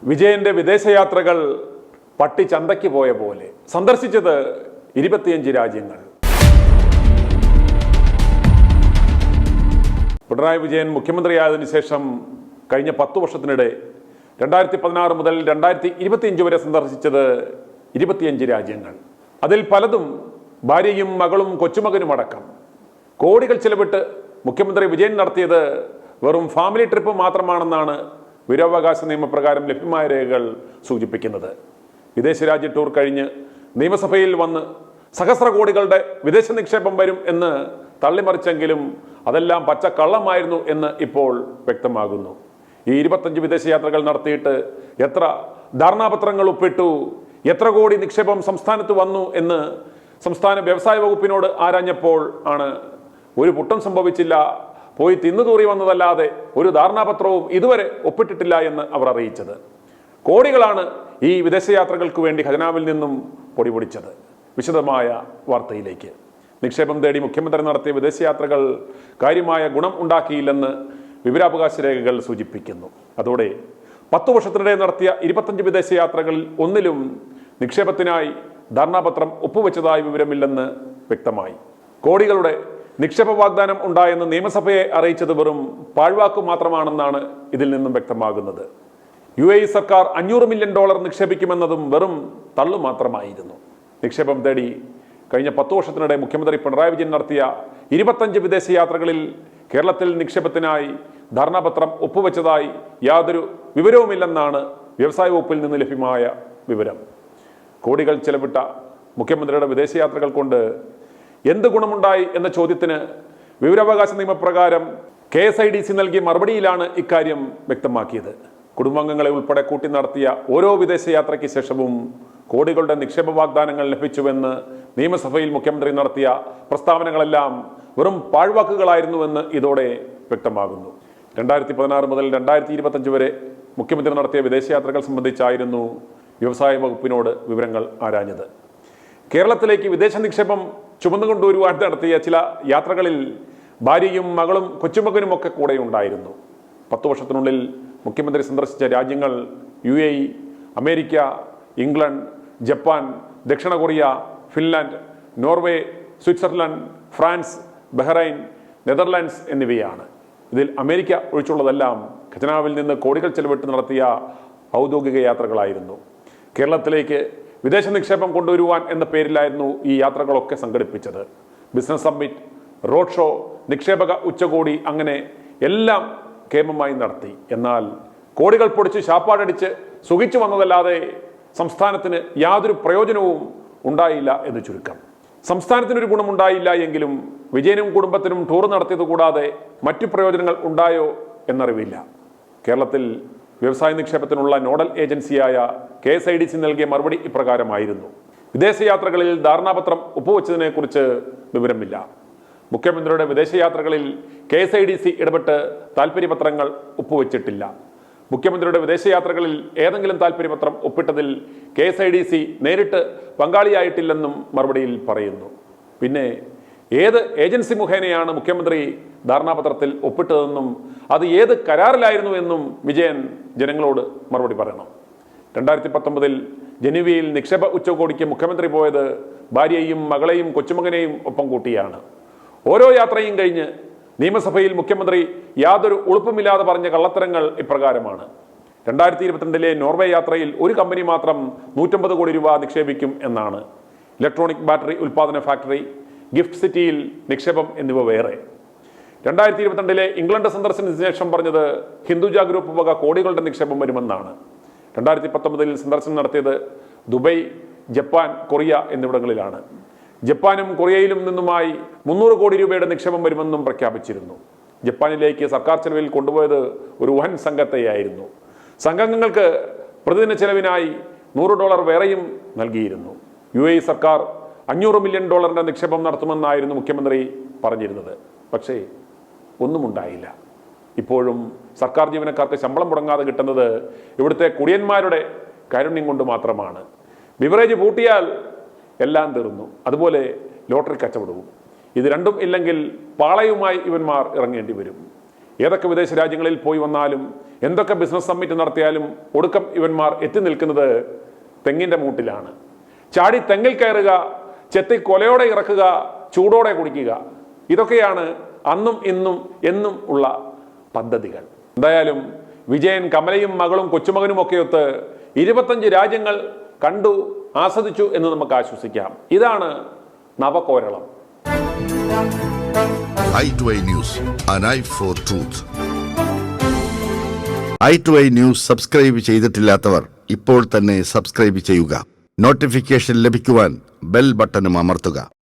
വിജയന്റെ വിദേശയാത്രകൾ പട്ടി ചന്തയ്ക്ക് പോയ പോലെ സന്ദർശിച്ചത് 25 രാജ്യങ്ങൾ. പിണറായി വിജയൻ മുഖ്യമന്ത്രിയായതിനു ശേഷം കഴിഞ്ഞ 10 വർഷത്തിനിടെ 2016 മുതൽ 2025 വരെ സന്ദർശിച്ചത് 25 രാജ്യങ്ങൾ. അതിൽ പലതും ഭാര്യയും മകളും കൊച്ചുമകനുമടക്കം കോടികൾ ചിലവിട്ട് മുഖ്യമന്ത്രി വിജയൻ നടത്തിയത് വെറും ഫാമിലി ട്രിപ്പ് മാത്രമാണെന്നാണ് വിവരാവകാശ നിയമപ്രകാരം ലഭ്യമായ രേഖകൾ സൂചിപ്പിക്കുന്നത്. വിദേശ രാജ്യ ടൂർ കഴിഞ്ഞ് നിയമസഭയിൽ വന്ന് സഹസ്ര കോടികളുടെ വിദേശ നിക്ഷേപം വരും എന്ന് തള്ളിമറിച്ചെങ്കിലും അതെല്ലാം പച്ചക്കള്ളമായിരുന്നു എന്ന് ഇപ്പോൾ വ്യക്തമാകുന്നു. ഈ 25 വിദേശയാത്രകൾ നടത്തിയിട്ട് എത്ര ധാരണാപത്രങ്ങൾ ഒപ്പിട്ടു, എത്ര കോടി നിക്ഷേപം സംസ്ഥാനത്ത് വന്നു എന്ന് സംസ്ഥാന വ്യവസായ വകുപ്പിനോട് ആരാഞ്ഞപ്പോൾ ആണ് ഒരു പുട്ടും സംഭവിച്ചില്ല, പോയി തിന്നുതൂറി വന്നതല്ലാതെ ഒരു ധാരണാപത്രവും ഇതുവരെ ഒപ്പിട്ടിട്ടില്ല എന്ന് അവർ അറിയിച്ചത്. കോടികളാണ് ഈ വിദേശയാത്രകൾക്ക് വേണ്ടി ഖജനാവിൽ നിന്നും പൊടിപൊടിച്ചത്. വിശദമായ വാർത്തയിലേക്ക്. നിക്ഷേപം തേടി മുഖ്യമന്ത്രി നടത്തിയ വിദേശയാത്രകൾ കാര്യമായ ഗുണം ഉണ്ടാക്കിയില്ലെന്ന് വിവരാവകാശ രേഖകൾ സൂചിപ്പിക്കുന്നു. അതോടെ 10 വർഷത്തിനിടെ നടത്തിയ 25 വിദേശയാത്രകളിൽ ഒന്നിലും നിക്ഷേപത്തിനായി ധാരണാപത്രം ഒപ്പുവെച്ചതായി വിവരമില്ലെന്ന് വ്യക്തമായി. കോടികളുടെ നിക്ഷേപ വാഗ്ദാനം ഉണ്ടായെന്ന് നിയമസഭയെ അറിയിച്ചത് വെറും പാഴ്വാക്കു മാത്രമാണെന്നാണ് ഇതിൽ നിന്നും വ്യക്തമാകുന്നത്. UAE സർക്കാർ $500 മില്യൺ നിക്ഷേപിക്കുമെന്നതും വെറും തള്ളു മാത്രമായിരുന്നു. നിക്ഷേപം തേടി കഴിഞ്ഞ 10 വർഷത്തിനിടെ മുഖ്യമന്ത്രി പിണറായി വിജയൻ നടത്തിയ 25 വിദേശയാത്രകളിൽ കേരളത്തിൽ നിക്ഷേപത്തിനായി ധാരണാപത്രം ഒപ്പുവെച്ചതായി യാതൊരു വിവരവുമില്ലെന്നാണ് വ്യവസായ വകുപ്പിൽ നിന്ന് ലഭ്യമായ വിവരം. കോടികൾ ചെലവിട്ട മുഖ്യമന്ത്രിയുടെ വിദേശയാത്രകൾ കൊണ്ട് എന്ത് ഗുണമുണ്ടായി എന്ന ചോദ്യത്തിന് വിവരാവകാശ നിയമപ്രകാരം KSIDC നൽകിയ മറുപടിയിലാണ് ഇക്കാര്യം വ്യക്തമാക്കിയത്. കുടുംബാംഗങ്ങളെ ഉൾപ്പെടെ കൂട്ടി നടത്തിയ ഓരോ വിദേശയാത്രയ്ക്ക് ശേഷവും കോടികളുടെ നിക്ഷേപ വാഗ്ദാനങ്ങൾ ലഭിച്ചുവെന്ന് നിയമസഭയിൽ മുഖ്യമന്ത്രി നടത്തിയ പ്രസ്താവനകളെല്ലാം വെറും പാഴ്വാക്കുകളായിരുന്നുവെന്ന് ഇതോടെ വ്യക്തമാകുന്നു. 2016 മുതൽ 2025 വരെ മുഖ്യമന്ത്രി നടത്തിയ വിദേശയാത്രകൾ സംബന്ധിച്ചായിരുന്നു വ്യവസായ വകുപ്പിനോട് വിവരങ്ങൾ ആരാഞ്ഞത്. കേരളത്തിലേക്ക് വിദേശ നിക്ഷേപം ചുമന്നുകൊണ്ടുവരുവാൻ നടത്തിയ ചില യാത്രകളിൽ ഭാര്യയും മകളും കൊച്ചുമകനുമൊക്കെ കൂടെ ഉണ്ടായിരുന്നു. 10 വർഷത്തിനുള്ളിൽ മുഖ്യമന്ത്രി സന്ദർശിച്ച രാജ്യങ്ങൾ UAE, അമേരിക്ക, ഇംഗ്ലണ്ട്, ജപ്പാൻ, ദക്ഷിണ Korea, Finland, Norway, Switzerland, France, Bahrain, Netherlands എന്നിവയാണ്. ഇതിൽ അമേരിക്ക ഒഴിച്ചുള്ളതെല്ലാം ഖജനാവിൽ നിന്ന് കോടികൾ ചെലവിട്ട് നടത്തിയ ഔദ്യോഗിക യാത്രകളായിരുന്നു. കേരളത്തിലേക്ക് വിദേശ നിക്ഷേപം കൊണ്ടുവരുവാൻ എന്ന പേരിലായിരുന്നു ഈ യാത്രകളൊക്കെ സംഘടിപ്പിച്ചത്. ബിസിനസ് സമ്മിറ്റ്, റോഡ് ഷോ, നിക്ഷേപക ഉച്ചകോടി, അങ്ങനെ എല്ലാം കേമമായി നടത്തി. എന്നാൽ കോടികൾ പൊടിച്ച് ശാപ്പാടടിച്ച് സുഖിച്ചു വന്നതല്ലാതെ സംസ്ഥാനത്തിന് യാതൊരു പ്രയോജനവും ഉണ്ടായില്ല എന്ന് ചുരുക്കം. സംസ്ഥാനത്തിനൊരു ഗുണമുണ്ടായില്ല എങ്കിലും വിജയനും കുടുംബത്തിനും ടൂർ നടത്തിയത് കൂടാതെ മറ്റു പ്രയോജനങ്ങൾ ഉണ്ടായോ എന്നറിവില്ല. കേരളത്തിൽ വ്യവസായ നിക്ഷേപത്തിനുള്ള നോഡൽ ഏജൻസിയായ KSIDC നൽകിയ മറുപടി ഇപ്രകാരമായിരുന്നു. വിദേശയാത്രകളിൽ ധാരണാപത്രം ഒപ്പുവെച്ചതിനെക്കുറിച്ച് വിവരമില്ല. മുഖ്യമന്ത്രിയുടെ വിദേശയാത്രകളിൽ KSIDC ഇടപെട്ട് താൽപ്പര്യപത്രങ്ങൾ ഒപ്പുവെച്ചിട്ടില്ല. മുഖ്യമന്ത്രിയുടെ വിദേശയാത്രകളിൽ ഏതെങ്കിലും താൽപ്പര്യപത്രം ഒപ്പിട്ടതിൽ KSIDC നേരിട്ട് പങ്കാളിയായിട്ടില്ലെന്നും മറുപടിയിൽ പറയുന്നു. പിന്നെ ഏത് ഏജൻസി മുഖേനയാണ് മുഖ്യമന്ത്രി ധാരണാപത്രത്തിൽ ഒപ്പിട്ടതെന്നും അത് ഏത് കരാറിലായിരുന്നു എന്നും വിജയൻ ജനങ്ങളോട് മറുപടി പറയണം. 2019 ജനുവരിയിൽ നിക്ഷേപ ഉച്ചകോടിക്ക് മുഖ്യമന്ത്രി പോയത് ഭാര്യയെയും മകളെയും കൊച്ചുമകനെയും ഒപ്പം കൂട്ടിയാണ്. ഓരോ യാത്രയും കഴിഞ്ഞ് നിയമസഭയിൽ മുഖ്യമന്ത്രി യാതൊരു ഉളുപ്പുമില്ലാതെ പറഞ്ഞ കള്ളത്തരങ്ങൾ ഇപ്രകാരമാണ്. 2022 നോർവേ യാത്രയിൽ ഒരു കമ്പനി മാത്രം 150 കോടി രൂപ നിക്ഷേപിക്കും എന്നാണ്. ഇലക്ട്രോണിക് ബാറ്ററി ഉൽപ്പാദന ഫാക്ടറി, ഗിഫ്റ്റ് സിറ്റിയിൽ നിക്ഷേപം എന്നിവ വേറെ. 2022 ഇംഗ്ലണ്ട് സന്ദർശനത്തിന് ശേഷം പറഞ്ഞത് ഹിന്ദുജ ഗ്രൂപ്പ് വക കോടികളുടെ നിക്ഷേപം വരുമെന്നാണ്. 2019 സന്ദർശനം നടത്തിയത് ദുബൈ, ജപ്പാൻ, കൊറിയ എന്നിവിടങ്ങളിലാണ്. ജപ്പാനും കൊറിയയിലും നിന്നുമായി 300 കോടി രൂപയുടെ നിക്ഷേപം വരുമെന്നും പ്രഖ്യാപിച്ചിരുന്നു. ജപ്പാനിലേക്ക് സർക്കാർ ചെലവിൽ കൊണ്ടുപോയത് ഒരു വൻ സംഘത്തെയായിരുന്നു. സംഘങ്ങൾക്ക് പ്രതിദിന ചെലവിനായി $100 വേറെയും നൽകിയിരുന്നു. UAE സർക്കാർ $500 മില്യൺ നിക്ഷേപം നടത്തുമെന്നായിരുന്നു മുഖ്യമന്ത്രി പറഞ്ഞിരുന്നത്. പക്ഷേ ഒന്നും ഉണ്ടായില്ല. ഇപ്പോഴും സർക്കാർ ജീവനക്കാർക്ക് ശമ്പളം മുടങ്ങാതെ കിട്ടുന്നത് ഇവിടുത്തെ കുടിയന്മാരുടെ കാരുണ്യം കൊണ്ട് മാത്രമാണ്. ബിവറേജ് പൂട്ടിയാൽ എല്ലാം തീർന്നു. അതുപോലെ ലോട്ടറി കച്ചവടവും. ഇത് രണ്ടും ഇല്ലെങ്കിൽ പാളയുമായി ഇവന്മാർ ഇറങ്ങേണ്ടി വരും. ഏതൊക്കെ വിദേശ രാജ്യങ്ങളിൽ പോയി വന്നാലും എന്തൊക്കെ ബിസിനസ് സമ്മിറ്റ് നടത്തിയാലും ഒടുക്കം ഇവന്മാർ എത്തി നിൽക്കുന്നത് തെങ്ങിൻ്റെ മൂട്ടിലാണ്. ചാടി തെങ്ങിൽ കയറുക, ചെത്തി കൊലയോടെ ഇറക്കുക, ചൂടോടെ കുടിക്കുക. ഇതൊക്കെയാണ് അന്നും ഇന്നും എന്നും ഉള്ള പദ്ധതികൾ. എന്തായാലും വിജയൻ കമലയും മകളും കൊച്ചുമകനും ഒക്കെ ഒത്ത് 25 രാജ്യങ്ങൾ കണ്ടു ആസ്വദിച്ചു എന്ന് നമുക്ക് ആശ്വസിക്കാം. ഇതാണ് നവകേരളം. i2i News, an eye for truth. i2i News subscribe ചെയ്തിട്ടില്ലാത്തവർ ഇപ്പോൾ തന്നെ സബ്സ്ക്രൈബ് ചെയ്യുക. നോട്ടിഫിക്കേഷൻ ലഭിക്കുവാൻ ബെൽ ബട്ടണും അമർത്തുക.